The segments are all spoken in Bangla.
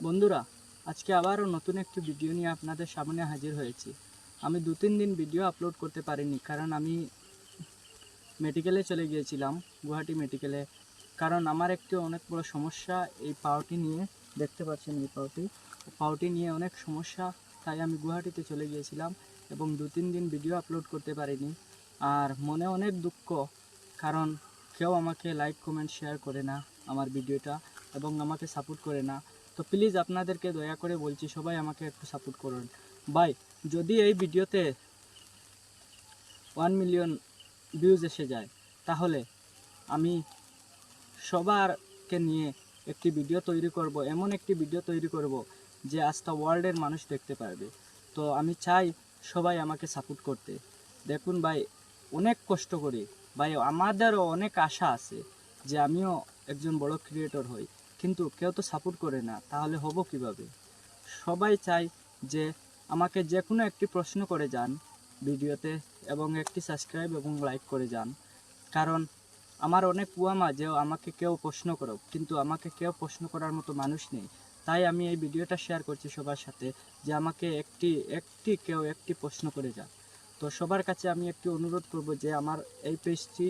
বন্ধুরা, আজকে আবারও নতুন একটি ভিডিও নিয়ে আপনাদের সামনে হাজির হয়েছি। আমি 2-3 দিন ভিডিও আপলোড করতে পারিনি, কারণ আমি মেডিকেলে চলে গিয়েছিলাম, গুয়াহাটি মেডিকেলে। কারণ আমার একটি অনেক বড় সমস্যা এই পাওটি নিয়ে। দেখতে পাচ্ছেন এই পাওটি নিয়ে অনেক সমস্যা, তাই আমি গুয়াহাটিতে চলে গিয়েছিলাম এবং 2-3 দিন ভিডিও আপলোড করতে পারিনি। আর মনে অনেক দুঃখ, কারণ কেউ আমাকে লাইক কমেন্ট শেয়ার করে না আমার ভিডিওটা এবং আমাকে সাপোর্ট করে না। তো প্লিজ আপনাদেরকে দয়া করে বলছি, সবাই আমাকে একটু সাপোর্ট করুন ভাই। যদি এই ভিডিওতে 1 মিলিয়ন ভিউজ এসে যায়, তাহলে আমি সবারকে নিয়ে একটি ভিডিও তৈরি করব, এমন একটি ভিডিও তৈরি করব যে আজটা ওয়ার্ল্ডের মানুষ দেখতে পারবে। তো আমি চাই সবাই আমাকে সাপোর্ট করতে। দেখুন ভাই, অনেক কষ্ট করি ভাই, আমাদেরও অনেক আশা আছে যে আমিও একজন বড় ক্রিয়েটর হই, কিন্তু কেউ তো সাপোর্ট করে না, তাহলে হব কিভাবে? সবাই চাই যে আমাকে যে কোনো একটি প্রশ্ন করে যান ভিডিওতে, এবং একটি সাবস্ক্রাইব এবং লাইক করে যান। কারণ আমার অনেক কুয়ামা যে আমাকে কেউ প্রশ্ন করো, কিন্তু আমাকে কেউ প্রশ্ন করার মতো মানুষ নেই। তাই আমি এই ভিডিওটা শেয়ার করছি সবার সাথে, যে আমাকে কেউ একটি প্রশ্ন করে যান। তো সবার কাছে আমি একটি অনুরোধ করব যে আমার এই পেজটি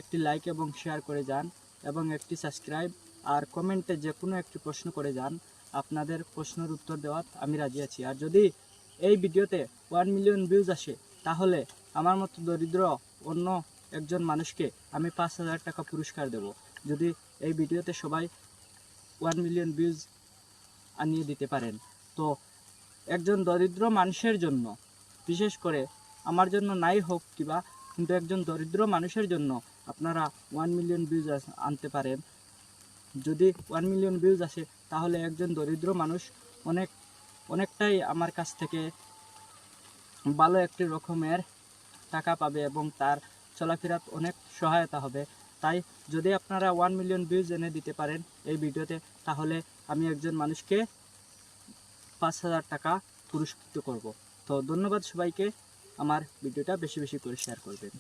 একটি লাইক এবং শেয়ার করে যান, এবং একটি সাবস্ক্রাইব, আর কমেন্টে যে কোনো একটি প্রশ্ন করে যান। আপনাদের প্রশ্নের উত্তর দেওয়ার আমি রাজি আছি। আর যদি এই ভিডিওতে 1 মিলিয়ন ভিউজ আসে, তাহলে আমার মতো দরিদ্র অন্য একজন মানুষকে আমি 5,000 টাকা পুরস্কার দেব, যদি এই ভিডিওতে সবাই 1 মিলিয়ন ভিউজ আনিয়ে দিতে পারেন। তো একজন দরিদ্র মানুষের জন্য, বিশেষ করে আমার জন্য নাই হোক কিবা, কিন্তু একজন দরিদ্র মানুষের জন্য আপনারা 1 মিলিয়ন ভিউজ আনতে পারেন। যদি 1 মিলিয়ন ভিউজ আসে, তাহলে একজন দরিদ্র মানুষ অনেকটাই আমার কাছ থেকে ভালো একটি রকমের টাকা পাবে এবং তার চলাফেরাত অনেক সহায়তা হবে। তাই যদি আপনারা 1 মিলিয়ন ভিউজ এনে দিতে পারেন এই ভিডিওতে, তাহলে আমি একজন মানুষকে 5,000 টাকা পুরস্কৃত করব। তো ধন্যবাদ সবাইকে, আমার ভিডিওটা বেশি বেশি করে শেয়ার করবেন।